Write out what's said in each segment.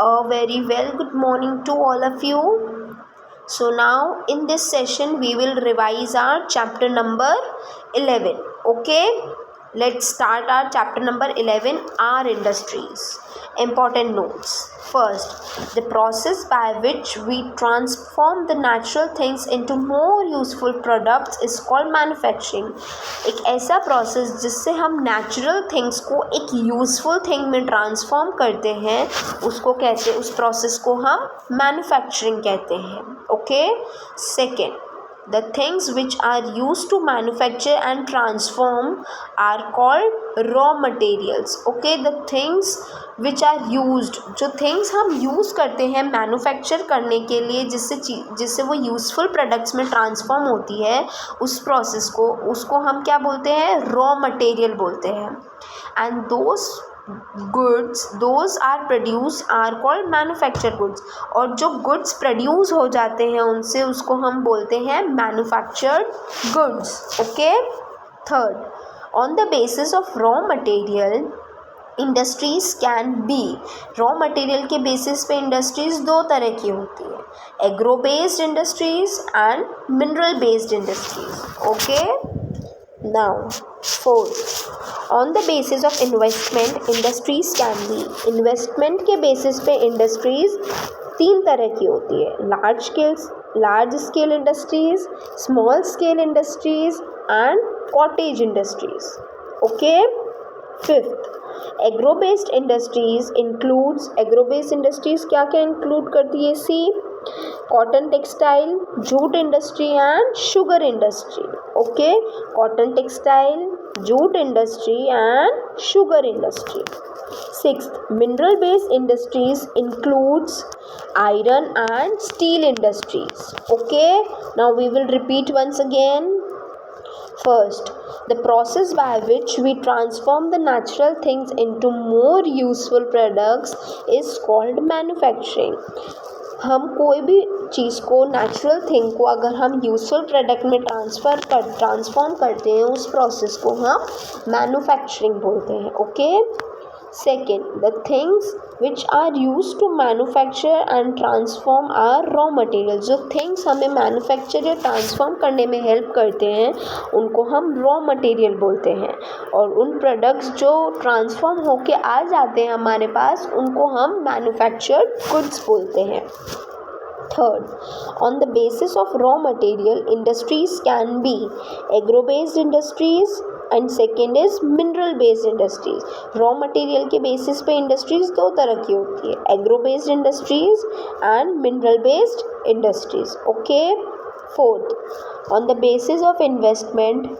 A very well good morning to all of you. So now in this session we will revise our chapter number 11. Okay, let's start our chapter number 11, our industries. Important notes. First, the process by which we transform the natural things into more useful products is called manufacturing. एक ऐसा process जिससे हम natural things को एक useful thing में transform करते हैं उसको कहते हैं, उस प्रोसेस को हम मैन्युफैक्चरिंग कहते हैं. Okay. Second, the things which are used to manufacture and transform are called raw materials. Okay, the things which are used, जो things हम यूज़ करते हैं मैन्युफैक्चर करने के लिए जिससे वो यूज़फुल प्रोडक्ट्स में ट्रांसफॉर्म होती है, उस प्रोसेस को उसको हम क्या बोलते हैं? रॉ मटेरियल बोलते हैं. And those are produced are called manufactured goods. और जो goods प्रोड्यूस हो जाते हैं उनसे उसको हम बोलते हैं manufactured goods. Okay. Third, on the basis of raw material industries can be. Raw material के बेसिस पे इंडस्ट्रीज़ दो तरह की होती है, agro based industries and mineral based industries. Okay. Now fourth, on the basis of investment industries can be. Investment के basis पे industries तीन तरह की होती है, large scale industries, small scale industries and cottage industries. Okay. Fifth, agro based industries includes. Agro based industries क्या क्या include करती है? C, cotton textile, jute industry and sugar industry. Okay. Cotton textile, jute industry and sugar industry. Sixth, mineral based industries includes iron and steel industries. Okay, now we will repeat once again. First, the process by which we transform the natural things into more useful products is called manufacturing. हम कोई भी चीज़ को, natural thing को अगर हम useful product में transform करते हैं उस प्रोसेस को हम मैन्युफैक्चरिंग बोलते हैं. Okay. Second, the things which are use to manufacture and transform are raw material. जो थिंग्स हमें मैन्युफैक्चर या ट्रांसफॉर्म करने में हेल्प करते हैं उनको हम रॉ मटेरियल बोलते हैं. और उन प्रोडक्ट्स जो ट्रांसफॉर्म होके आ जाते हैं हमारे पास उनको हम मैन्युफैक्चर्ड गुड्स बोलते हैं. Third, on the basis of raw material, industries can be agro-based industries and second is mineral-based industries. Raw material के basis पे industries दो तरह की होती है, agro-based industries and mineral-based industries. Okay. Fourth, on the basis of investment,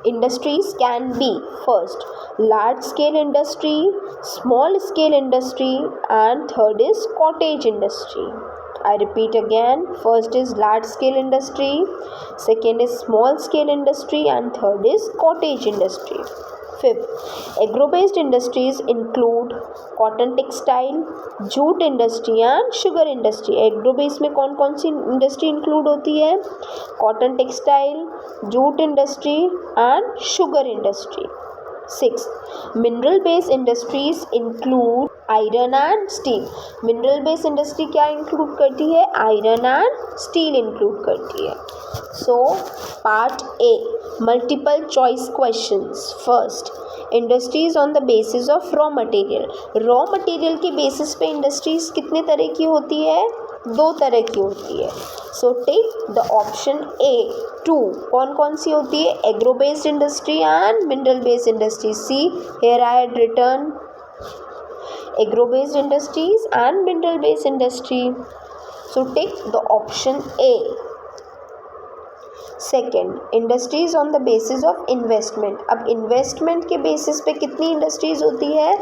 industries can be first large scale industry, small scale industry and third is cottage industry. I repeat again, first is large scale industry, second is small scale industry and third is cottage industry. Fifth, agro-based industries include cotton textile, jute industry and sugar industry. Agro-based में कौन कौन सी industry include होती है? Cotton textile, jute industry and sugar industry. Sixth, mineral based industries include iron and steel. Mineral based industry क्या include करती है? Iron and steel include करती है. So part A, multiple choice questions. First, industries on the basis of raw material. Raw material के basis पे industries कितने तरह की होती है? दो तरह की होती है. So take the option A 2. कौन कौन सी होती है? Agro based industry and mineral based industry. See, here I had written agro based industries and mineral based industry. So take the option A. Second, industries on the basis of investment. अब investment के basis पे कितनी industries होती है?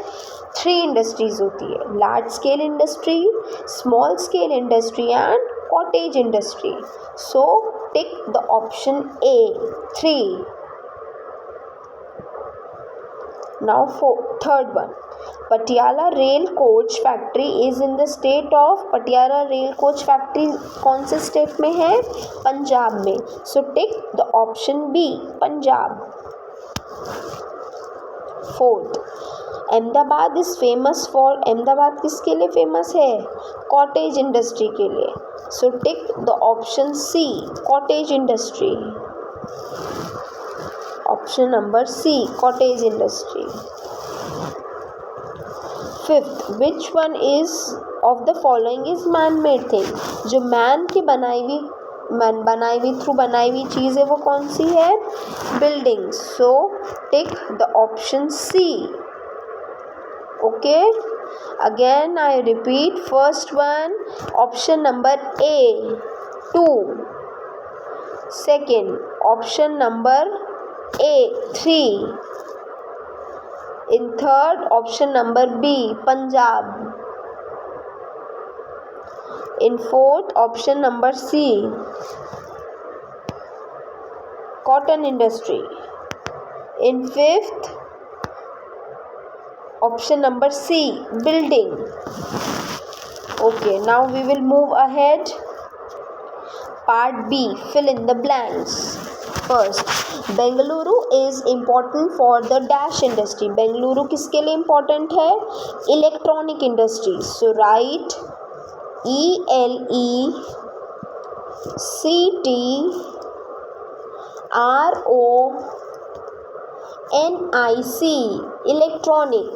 3 industries होती है, large scale industry, small scale industry and cottage industry. So tick the option A 3. Now for third one, Patiala Rail Coach Factory is in the state of. Patiala Rail Coach Factory कौन से state में है? पंजाब में. So take the option B, Punjab. Fourth, Ahmedabad is famous for, Ahmedabad किसके लिए famous है? Cottage industry के लिए. So tick the option C, cottage industry. Option number C, cottage industry. Fifth, which one is of the following is man made thing. जो man की बनाई हुई चीज़ है वो कौन सी है? Building. So tick the option C. Okay, again I repeat. First one option number A 2, second option number A 3, in third option number B Punjab, in fourth option number C cotton industry, in fifth option number C building. Okay, now we will move ahead. Part B, fill in the blanks. First, Bengaluru is important for the dash industry. Bengaluru किसके लिए important है? Electronic industry. So write ELECTRONIC, electronic.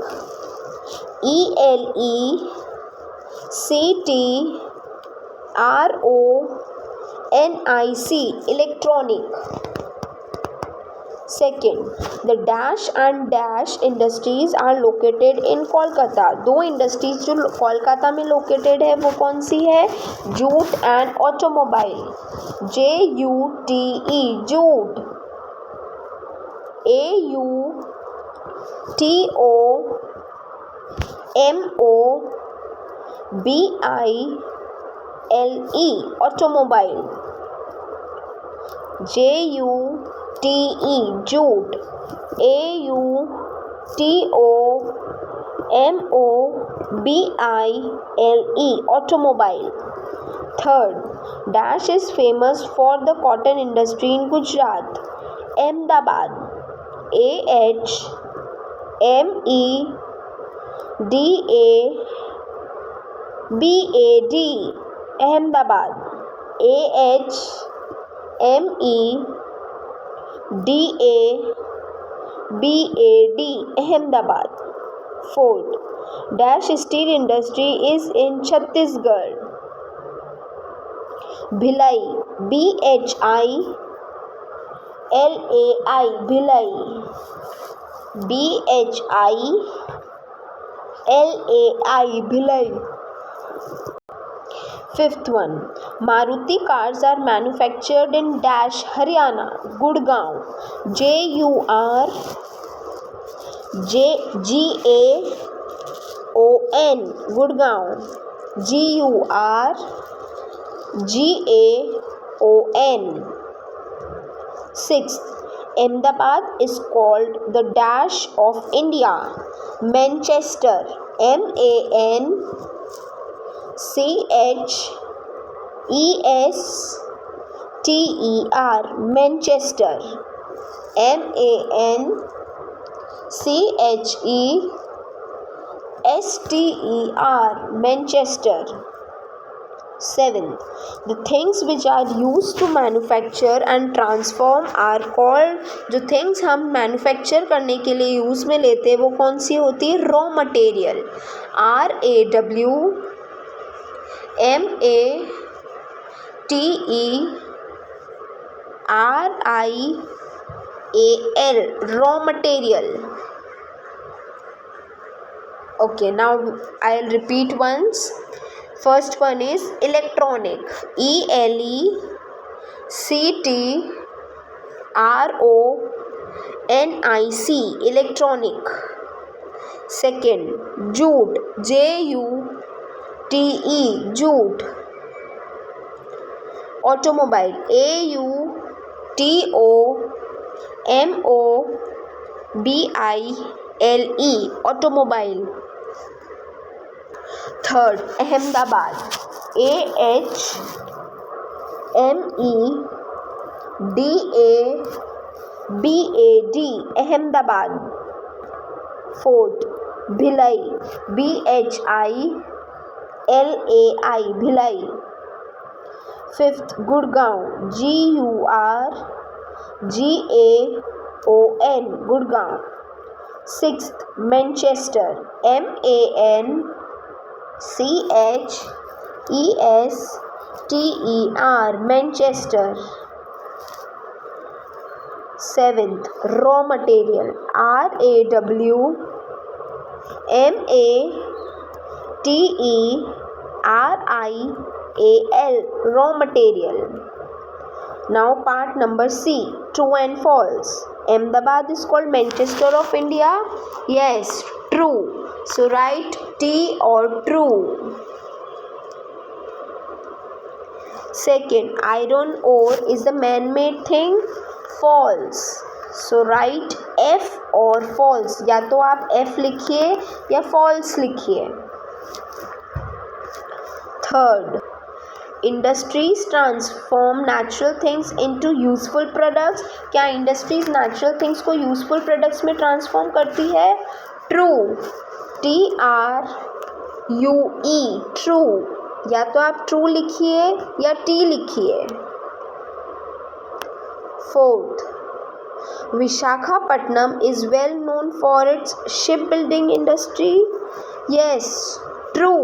ELECTRONIC, electronic. Second, the dash and dash industries are located in Kolkata. दो industries जो कोलकाता में located है वो कौन सी है? Jute and automobile. JUTE, jute. AUTOMOBILE, automobile. JUTE, jute. AUTOMOBILE, automobile. Third, dash is famous for the cotton industry in Gujarat. Ahmedabad, AHMEDABAD, Ahmedabad. AHMEDABAD, Ahmedabad. Fourth, dash steel industry is in Chhattisgarh. Bhilai, BHILAI, Bhilai, BHILAI, Bhilai. Fifth one, Maruti cars are manufactured in dash Haryana. Gurgaon, GURGAON, Gurgaon, GURGAON. Sixth, Ahmedabad is called the dash of India. Manchester, MANCHESTER, Manchester, MANCHESTER, Manchester. Seventh, the things which are used to manufacture and transform are called, जो things हम manufacture करने के लिए use में लेते हैं वो कौन सी होती है? Raw material. RAWMATERIAL, raw material. Okay, now I'll repeat once. First one is electronic. ELECTRONIC, electronic. Second, jute, JUTE, jute. Automobile, AUTOMOBILE, automobile. Third, Ahmedabad, AHMEDABAD, Ahmedabad. Fourth, Bhilai, BHILAI, Bhilai. Fifth, Gurgaon, GURGAON, Gurgaon. Sixth, Manchester, MANCHESTER, Manchester. Seventh, raw material, RAWMATERIAL, raw material. Now part number C, true and false. Ahmedabad is called Manchester of India. Yes, true. So write T or true. Second, iron ore is the man-made thing. False. So write F or false. या तो आप F लिखिए या false लिखिए. Third, industries transform natural things into useful products. क्या industries natural things को useful products में transform करती है? ट्रू. TRUE, true. या तो आप ट्रू लिखिए या टी लिखिए. Fourth, Visakhapatnam is well known for its ship building industry. Yes, true.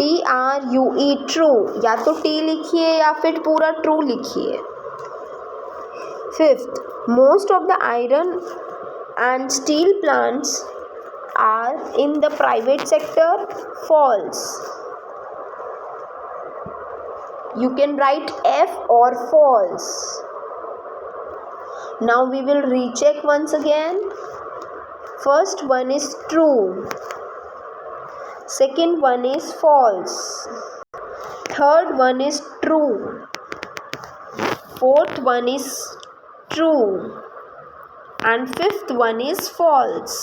TRUE, true. या तो टी लिखिए या फिर पूरा ट्रू लिखिए. Fifth, most of the iron and steel plants are in the private sector. False. You can write F or false. Now we will recheck once again. First one is true. Second one is false. Third one is true. Fourth one is true. And fifth one is false.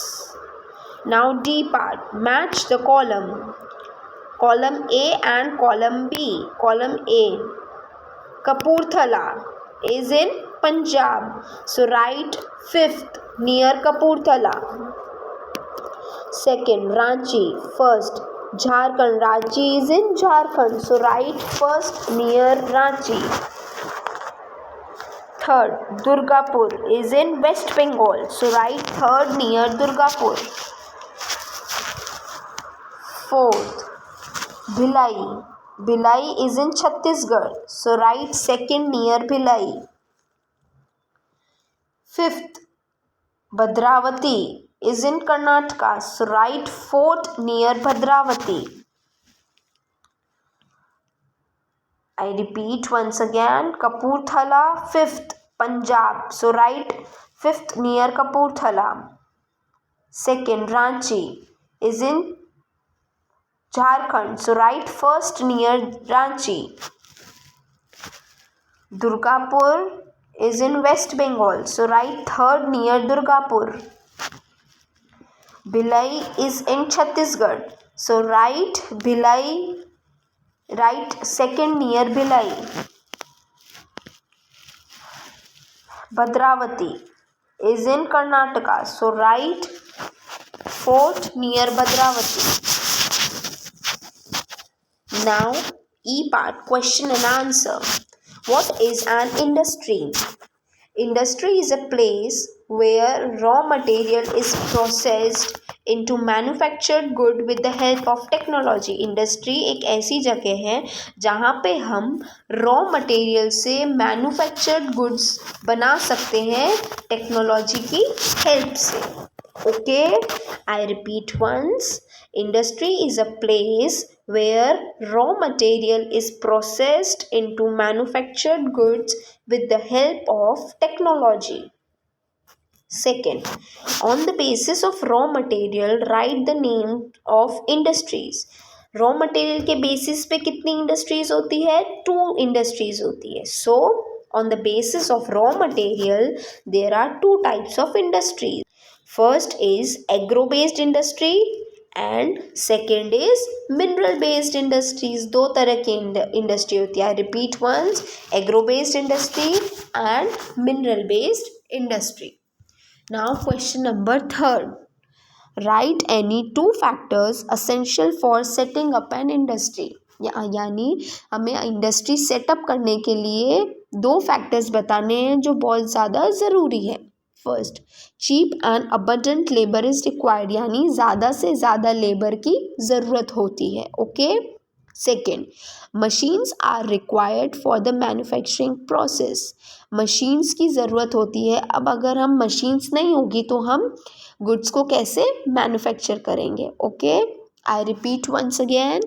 Now D part. Match the column. Column A and column B. Column A, Kapurthala is in Punjab. So write fifth, near Kapurthala. Second, Ranchi. First, Jharkhand. Ranchi is in Jharkhand. So write first, near Ranchi. Third, Durgapur is in West Bengal. So write third, near Durgapur. Fourth, Bhilai. Bhilai is in Chhattisgarh. So write second, near Bhilai. Fifth, Bhadravati is in Karnataka. So write fourth, near Bhadravati. I repeat once again. Kapurthala, fifth, Punjab. So write fifth, near Kapurthala. Second, Ranchi is in Jharkhand. So write first, near Ranchi. Durgapur is in West Bengal. So write third, near Durgapur. Bhilai is in Chhattisgarh. So write Bhilai. Write second, near Bhilai. Bhadravati is in Karnataka. So write fourth, near Bhadravati. Now, E part, question and answer. What is an industry? Industry is a place where raw material is processed into manufactured good with the help of technology. Industry एक ऐसी जगह है जहाँ पे हम raw material से manufactured goods बना सकते हैं टेक्नोलॉजी की हेल्प से. Okay, I repeat once. Industry is a place where raw material is processed into manufactured goods with the help of technology. Second, on the basis of raw material, write the name of industries. Raw material के basis पे कितनी industries होती है? 2 industries होती है. So, on the basis of raw material, there are 2 types of industries. First is agro-based industry. And second is mineral based industries. 2 तरह की industry होती है. Repeat once, agro based industry and mineral based industry. Now question number 3. Write any 2 factors essential for setting up an industry, यानी हमें industry setup करने के लिए 2 factors बताने हैं जो बहुत ज़्यादा ज़रूरी है। First, cheap and abundant labour is required, यानी ज़्यादा से ज़्यादा लेबर की ज़रूरत होती है। Okay. Second, machines are required for the manufacturing process, machines की ज़रूरत होती है। अब अगर हम मशीन्स नहीं होगी तो हम गुड्स को कैसे मैन्युफैक्चर करेंगे। Okay, I repeat once again,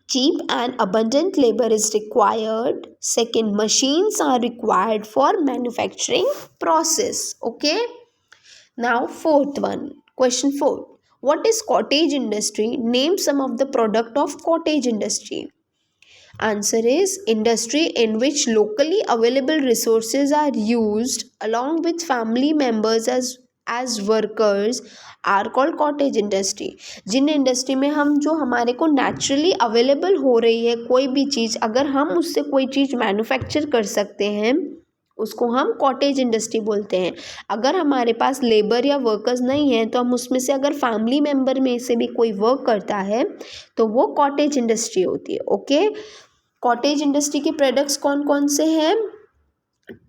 cheap and abundant labor is required. Second, machines are required for manufacturing process. Okay, now fourth one, question 4, what is cottage industry? Name some of the product of cottage industry. Answer is industry in which locally available resources are used along with family members as workers are called cottage industry. जिन industry में हम जो हमारे को naturally available हो रही है कोई भी चीज़, अगर हम उससे कोई चीज़ मैन्युफैक्चर कर सकते हैं उसको हम कॉटेज इंडस्ट्री बोलते हैं। अगर हमारे पास लेबर या वर्कर्स नहीं है तो हम उसमें से अगर फैमिली मेम्बर में से भी कोई वर्क करता है तो वो कॉटेज इंडस्ट्री होती है। ओके, कॉटेज इंडस्ट्री के प्रोडक्ट्स कौन कौन से हैं?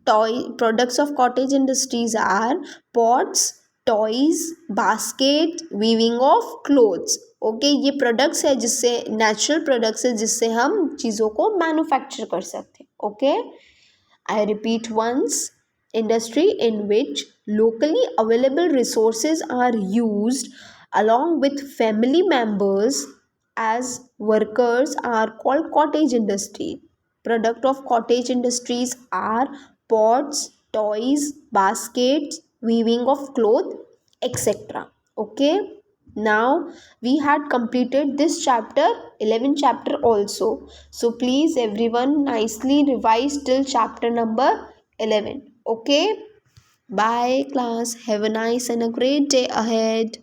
Products of cottage industries are pots, toys, basket, weaving of clothes. Okay, ये प्रोडक्ट्स है जिससे नेचुरल प्रोडक्ट्स है जिससे हम चीज़ों को मैन्युफैक्चर कर सकते हैं। Okay, I repeat once, industry in which locally available resources are used along with family members as workers are called cottage industry. Product of cottage industries are pots, toys, baskets, weaving of cloth, etc. Okay, now we had completed this chapter, 11th chapter also. So please everyone nicely revise till chapter number 11. Okay, bye class, have a nice and a great day ahead.